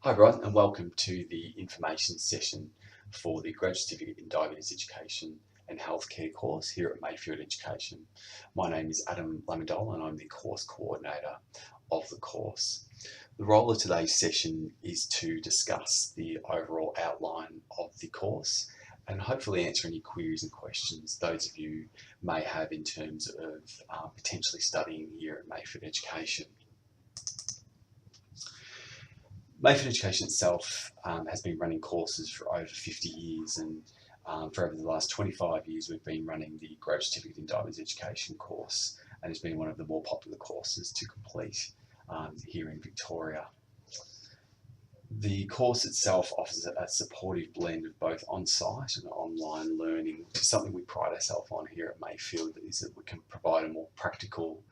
Hi everyone, and welcome to the information session for the Graduate Certificate in Diabetes Education and Healthcare course here at Mayfield Education. My name is Adam Lamidol and I'm the course coordinator of the course. The role of today's session is to discuss the overall outline of the course and hopefully answer any queries and questions those of you may have in terms of potentially studying here at Mayfield Education. Mayfield Education itself has been running courses for over 50 years, and for over the last 25 years we've been running the Graduate Certificate in Diabetes Education course, and it's been one of the more popular courses to complete here in Victoria. The course itself offers a supportive blend of both on-site and online learning, which is something we pride ourselves on here at Mayfield, is that we can provide a more practical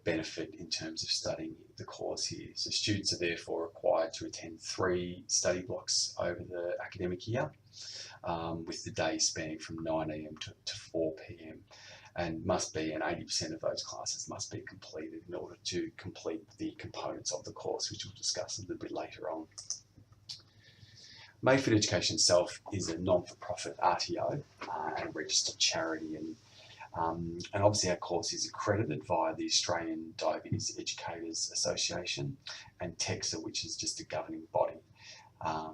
benefit in terms of studying the course here. So students are therefore required to attend 3 study blocks over the academic year, with the day spanning from 9 a.m. to 4 p.m. and 80% of those classes must be completed in order to complete the components of the course, which we'll discuss a little bit later on. Mayfield Education itself is a non-for-profit RTO and a registered charity, and obviously our course is accredited via the Australian Diabetes Educators Association and TEXA, which is just a governing body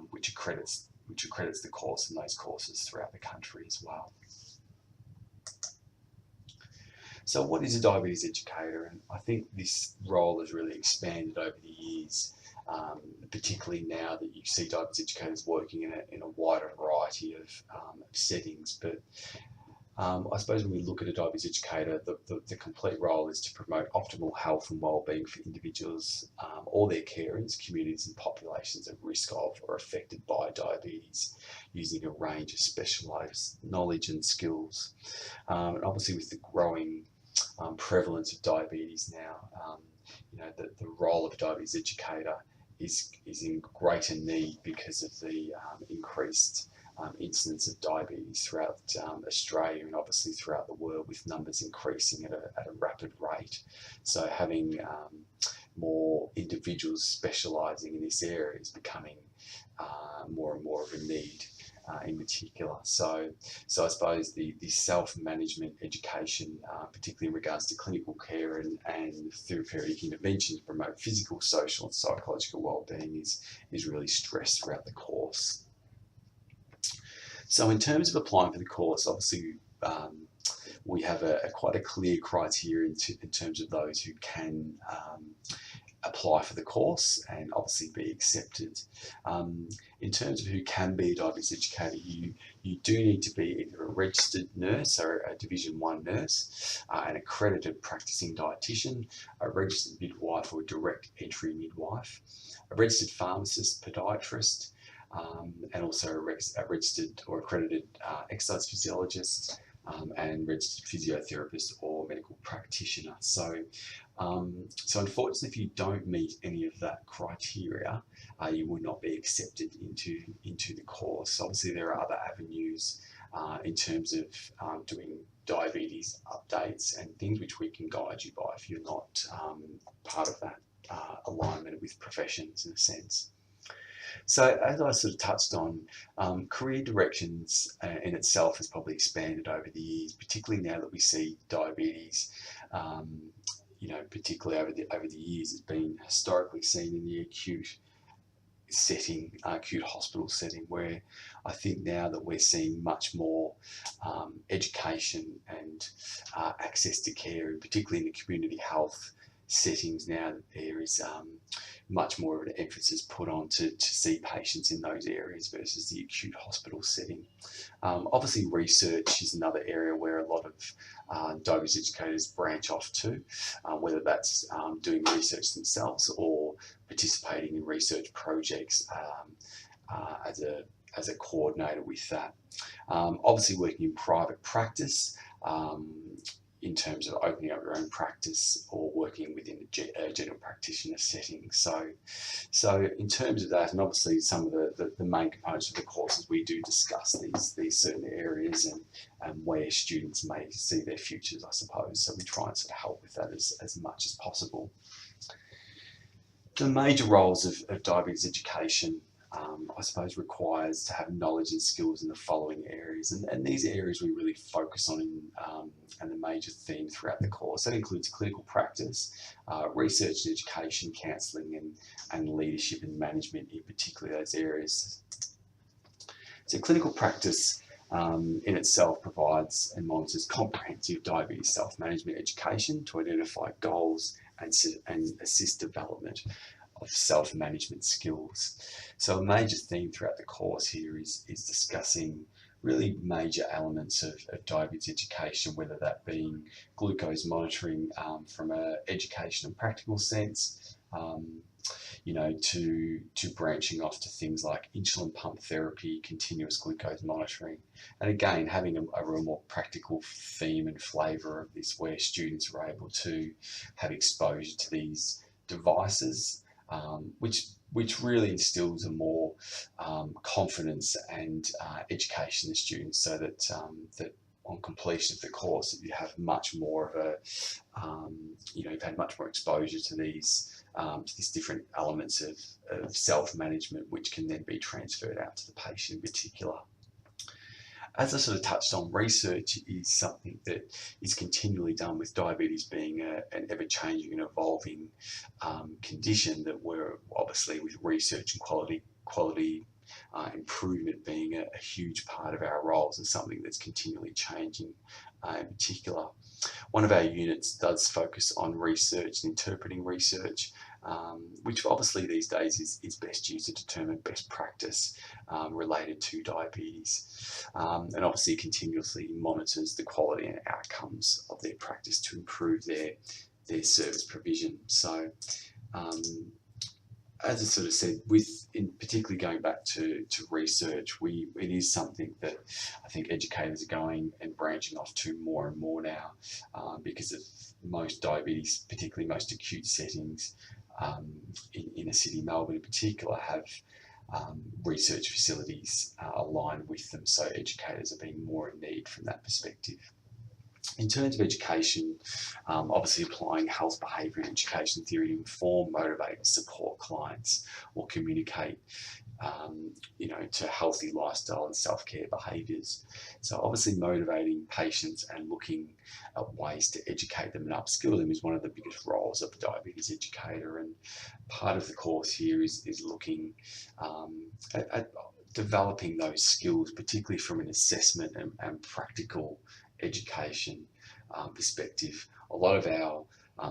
which accredits the course and those courses throughout the country as well. So what is a diabetes educator? And I think this role has really expanded over the years, particularly now that you see diabetes educators working in a wider variety of settings. But I suppose when we look at a diabetes educator, the complete role is to promote optimal health and wellbeing for individuals or their carers, communities and populations at risk of or affected by diabetes, using a range of specialised knowledge and skills. And obviously with the growing prevalence of diabetes now, the role of a diabetes educator is in greater need because of the increased incidence of diabetes throughout Australia and obviously throughout the world, with numbers increasing at a rapid rate. So having more individuals specialising in this area is becoming more and more of a need in particular. So I suppose the self-management education, particularly in regards to clinical care and therapeutic intervention to promote physical, social and psychological wellbeing is really stressed throughout the course. So in terms of applying for the course, obviously we have quite a clear criteria in terms of those who can apply for the course and obviously be accepted. In terms of who can be a diabetes educator, you do need to be either a registered nurse or a Division 1 nurse, an accredited practicing dietitian, a registered midwife or direct entry midwife, a registered pharmacist, podiatrist, and also a registered or accredited exercise physiologist, and registered physiotherapist or medical practitioner. So unfortunately, if you don't meet any of that criteria, you will not be accepted into the course. Obviously, there are other avenues in terms of doing diabetes updates and things which we can guide you by if you're not part of that alignment with professions in a sense. So as I sort of touched on, career directions in itself has probably expanded over the years, particularly now that we see diabetes, particularly over the years, it's been historically seen in the acute setting, acute hospital setting, where I think now that we're seeing much more education and access to care, and particularly in the community health settings now, that there is much more of an emphasis put on to see patients in those areas versus the acute hospital setting. Obviously, research is another area where a lot of diabetes educators branch off to, whether that's doing research themselves or participating in research projects as a coordinator with that. Obviously, working in private practice, in terms of opening up your own practice or working within a general practitioner setting. So in terms of that, and obviously some of the main components of the courses, we do discuss these certain areas and where students may see their futures, I suppose. So we try and sort of help with that as much as possible. The major roles of diabetes education, I suppose, requires to have knowledge and skills in the following areas. And these areas we really focus on and the major theme throughout the course. That includes clinical practice, research and education, counselling and leadership and management, in particular those areas. So clinical practice in itself provides and monitors comprehensive diabetes self-management education to identify goals and assist development of self-management skills. So a major theme throughout the course here is discussing really major elements of diabetes education, whether that being glucose monitoring from an education and practical sense, to branching off to things like insulin pump therapy, continuous glucose monitoring, and again having a real more practical theme and flavour of this, where students are able to have exposure to these devices, which really instills a more confidence and education in the students, so that on completion of the course, you have much more of a, you've had much more exposure to these different elements of self-management, which can then be transferred out to the patient in particular. As I sort of touched on, research is something that is continually done, with diabetes being an ever-changing and evolving condition, that we're obviously, with research and quality improvement being a huge part of our roles, and something that's continually changing in particular. One of our units does focus on research and interpreting research, which obviously these days is best used to determine best practice related to diabetes, and obviously continuously monitors the quality and outcomes of their practice to improve their service provision. So as I sort of said, in particularly going back to research, it is something that I think educators are going and branching off to more and more now, because of most diabetes, particularly most acute settings in a city, Melbourne in particular, have research facilities aligned with them, so educators are being more in need from that perspective. In terms of education, obviously applying health, behaviour and education theory to inform, motivate and support clients, or communicate to healthy lifestyle and self-care behaviours. So obviously motivating patients and looking at ways to educate them and upskill them is one of the biggest roles of a diabetes educator, and part of the course here is looking at developing those skills, particularly from an assessment and practical education perspective. A lot of our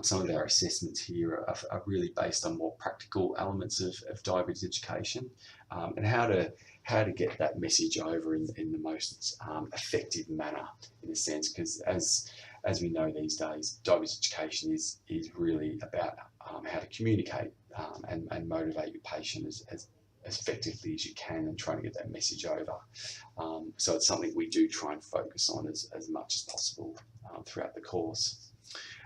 some of our assessments here are really based on more practical elements of diabetes education, and how to get that message over in the most effective manner, in a sense, because as we know these days, diabetes education is really about how to communicate and motivate your patient as effectively as you can, and trying to get that message over. So it's something we do try and focus on as much as possible throughout the course.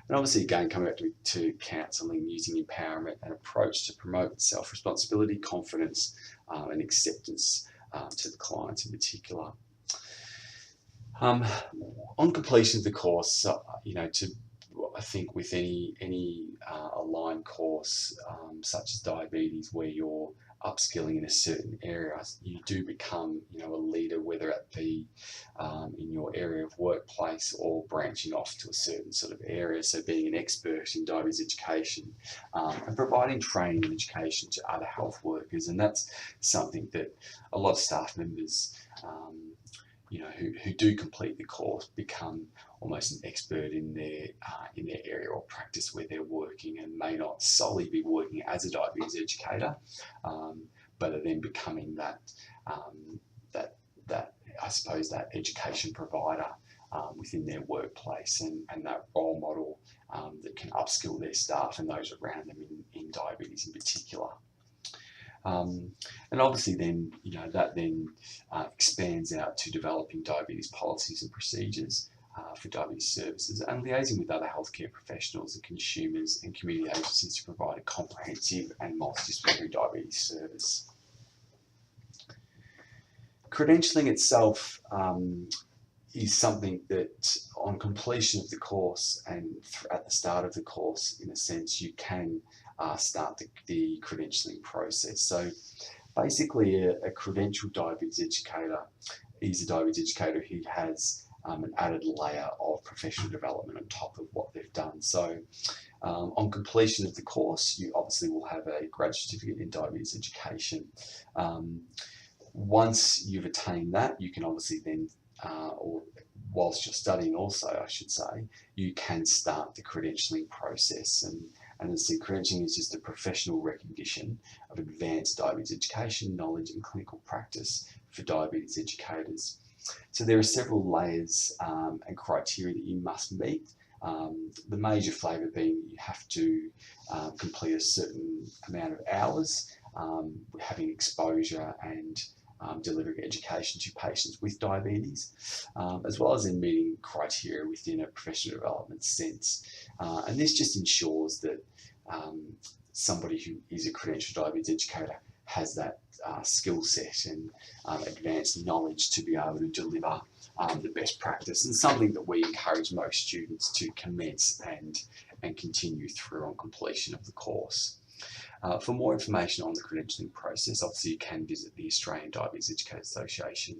And obviously, again, coming back to counselling, using empowerment and approach to promote self-responsibility, confidence and acceptance to the clients in particular. On completion of the course, I think with any aligned course such as diabetes, where you're upskilling in a certain area, you do become a leader, whether it be in your area of workplace or branching off to a certain sort of area. So being an expert in diabetes education and providing training and education to other health workers, and that's something that a lot of staff members who do complete the course become almost an expert in their area or practice where they're working, and may not solely be working as a diabetes educator, but are then becoming that I suppose that education provider within their workplace, and that role model that can upskill their staff and those around them in diabetes in particular. And obviously then, that then expands out to developing diabetes policies and procedures for diabetes services, and liaising with other healthcare professionals and consumers and community agencies to provide a comprehensive and multidisciplinary diabetes service. Credentialing itself is something that, on completion of the course and at the start of the course, in a sense, you can start the credentialing process. So basically, a credentialed diabetes educator is a diabetes educator who has an added layer of professional development on top of what they've done. So on completion of the course, you obviously will have a graduate certificate in diabetes education. Once you've attained that, you can obviously then, or whilst you're studying also, I should say, you can start the credentialing process. And as I said, credentialing is just a professional recognition of advanced diabetes education, knowledge and clinical practice for diabetes educators. So there are several layers and criteria that you must meet. The major flavour being you have to complete a certain amount of hours, having exposure and delivering education to patients with diabetes, as well as in meeting criteria within a professional development sense. And this just ensures that somebody who is a credentialed diabetes educator has that skill set and advanced knowledge to be able to deliver the best practice, and something that we encourage most students to commence and continue through on completion of the course. For more information on the credentialing process, obviously you can visit the Australian Diabetes Educators Association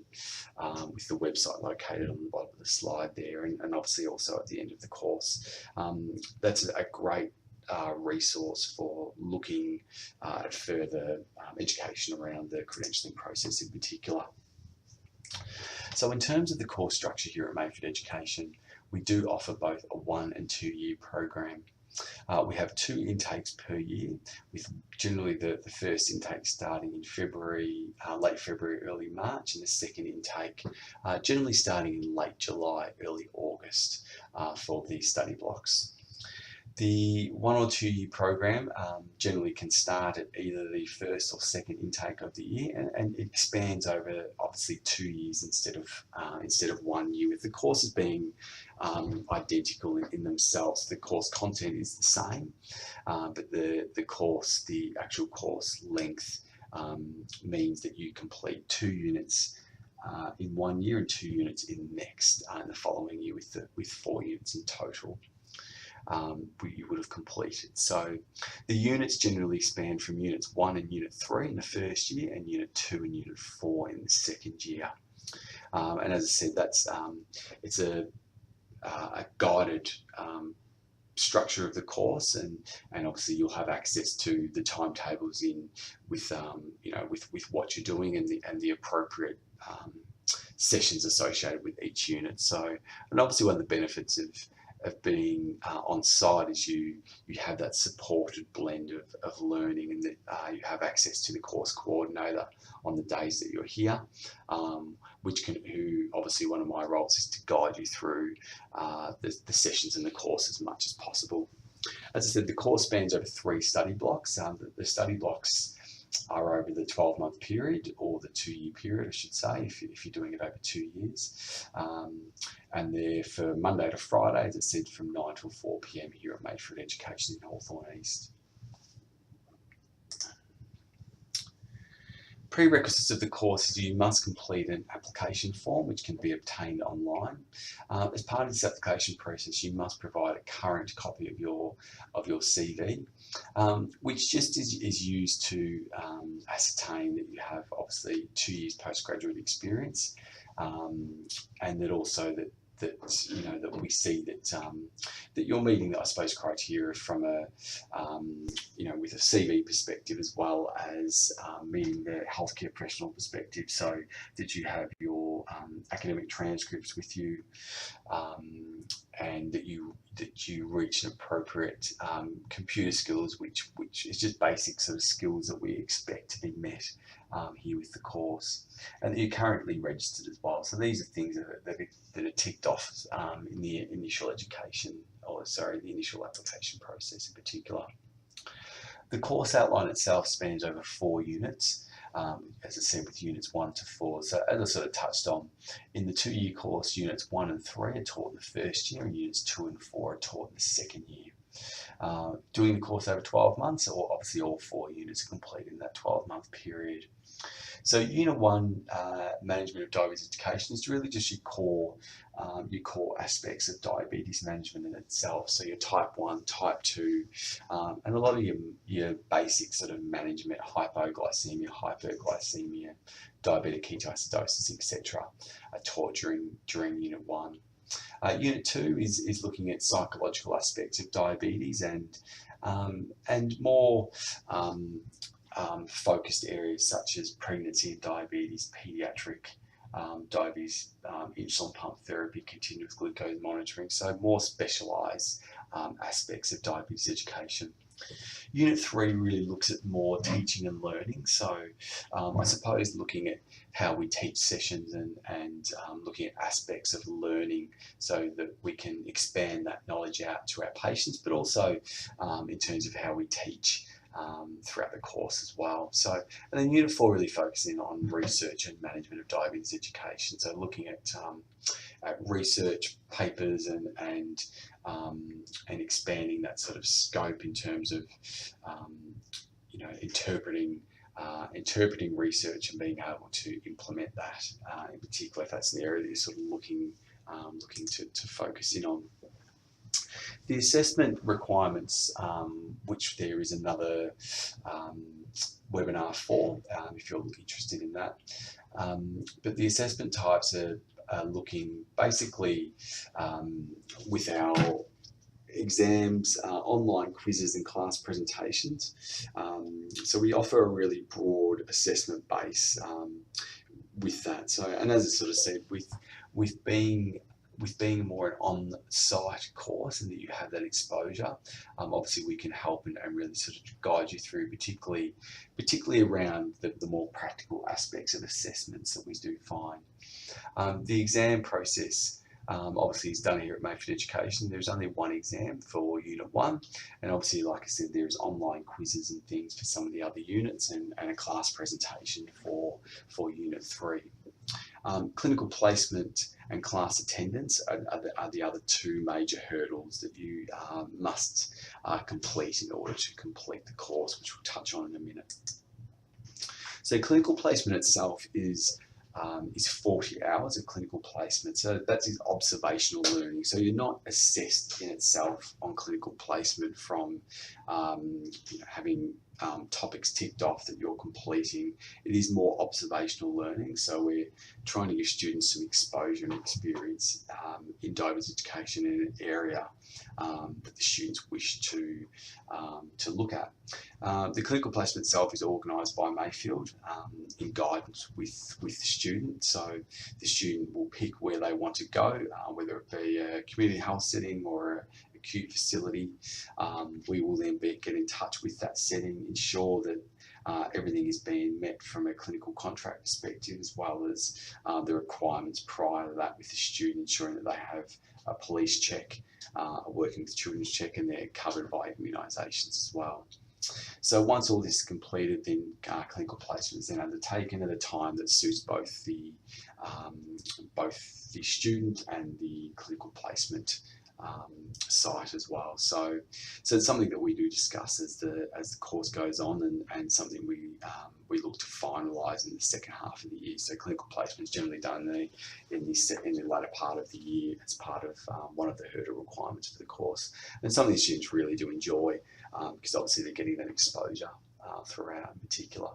with the website located on the bottom of the slide there, and obviously also at the end of the course. That's a great resource for looking at further education around the credentialing process in particular. So in terms of the course structure here at Mayfield Education, we do offer both a 1 and 2 year program. We have 2 intakes per year, with generally the first intake starting in February, late February, early March, and the second intake generally starting in late July, early August for the study blocks. The 1 or 2 year program generally can start at either the first or second intake of the year, and it expands over obviously 2 years instead of 1 year, with the courses being identical in themselves. The course content is the same, but the actual course length means that you complete 2 units in 1 year and 2 units in the next, in the following year, with 4 units in total. You would have completed. So the units generally span from units 1 and unit 3 in the first year, and unit 2 and unit 4 in the second year. And as I said, that's it's a guided structure of the course, and obviously you'll have access to the timetables with what you're doing and the appropriate sessions associated with each unit. So, and obviously one of the benefits of being on site is you have that supported blend of learning, and that you have access to the course coordinator on the days that you're here, who obviously one of my roles is to guide you through the sessions and the course as much as possible. As I said, the course spans over 3 study blocks. The study blocks are over the 12-month period, or the 2-year period, I should say, if you're doing it over 2 years. And they're for Monday to Friday, as I said, from 9 till 4 p.m. here at Mayfield Education in Hawthorn East. Prerequisites of the course is you must complete an application form, which can be obtained online. As part of this application process, you must provide a current copy of your CV, which just is used to ascertain that you have obviously 2 years postgraduate experience, and that also that we see that you're meeting, I suppose, criteria from a with a CV perspective, as well as meeting the healthcare professional perspective, so that you have your academic transcripts with you, and that you reach an appropriate computer skills, which is just basic sort of skills that we expect to be met here with the course, and that you're currently registered as well. So these are things that are ticked off in the initial education, the initial application process in particular. The course outline itself spans over 4 units, as I said, with units 1 to 4. So as I sort of touched on, in the 2-year course, units 1 and 3 are taught in the first year, and units 2 and 4 are taught in the second year. doing the course over 12 months, or obviously all 4 units are completed in that 12-month period. So Unit 1, Management of Diabetes Education, is really just your core aspects of diabetes management in itself. So your type 1, type 2, and a lot of your basic sort of management, hypoglycemia, hyperglycemia, diabetic ketoacidosis, etc. are taught during Unit 1. Unit 2 is looking at psychological aspects of diabetes and more focused areas such as pregnancy and diabetes, pediatric diabetes, insulin pump therapy, continuous glucose monitoring, so more specialised aspects of diabetes education. Unit 3 really looks at more teaching and learning, so I suppose looking at how we teach sessions and looking at aspects of learning so that we can expand that knowledge out to our patients, but also in terms of how we teach throughout the course as well. So, and then Unit 4 really focusing on research and management of diabetes education. So looking at research papers and expanding that sort of scope in terms of interpreting research and being able to implement that. In particular, if that's the area that you're sort of looking to focus in on. The assessment requirements, which there is another webinar for, if you're interested in that. But the assessment types are looking basically with our exams, online quizzes and class presentations. So we offer a really broad assessment base with that. So, and as I sort of said, with being more an on-site course and that you have that exposure, obviously we can help and really sort of guide you through, particularly around the more practical aspects of assessments that we do find. The exam process obviously is done here at Mayfield Education. There's only one exam for Unit 1, and obviously, like I said, there's online quizzes and things for some of the other units and a class presentation for Unit 3. Clinical placement and class attendance are the other 2 major hurdles that you must complete in order to complete the course, which we'll touch on in a minute. So clinical placement itself is 40 hours of clinical placement. So that's observational learning. So you're not assessed in itself on clinical placement from having topics ticked off that you're completing. It is more observational learning. So we're trying to give students some exposure and experience in diabetes education in an area that the students wish to look at. The clinical placement itself is organised by Mayfield in guidance with the student. So the student will pick where they want to go, whether it be a community health setting or an acute facility. We will then get in touch with that setting, ensure that everything is being met from a clinical contract perspective, as well as the requirements prior to that with the student, ensuring that they have a police check, a working with children's check, and they're covered by immunisations as well. So once all this is completed, then clinical placement is then undertaken at a time that suits both the student and the clinical placement site as well. So it's something that we do discuss as the course goes on, and something we look to finalise in the second half of the year. So clinical placement is generally done in the latter part of the year as part of one of the hurdle requirements for the course, and something the students really do enjoy because obviously they're getting that exposure throughout in particular.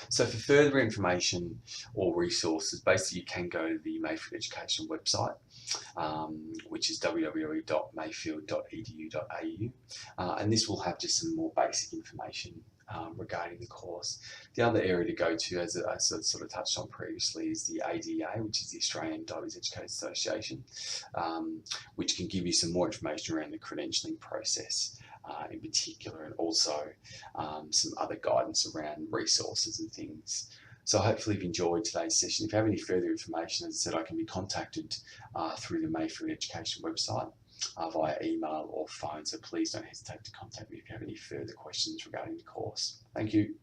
So for further information or resources, basically you can go to the Mayfield Education website, which is www.mayfield.edu.au, and this will have just some more basic information regarding the course. The other area to go to, as I sort of touched on previously, is the ADA, which is the Australian Diabetes Educators Association, which can give you some more information around the credentialing process in particular, and also some other guidance around resources and things. So hopefully you've enjoyed today's session. If you have any further information, as I said, I can be contacted through the Mayfield Education website via email or phone, so please don't hesitate to contact me if you have any further questions regarding the course. Thank you.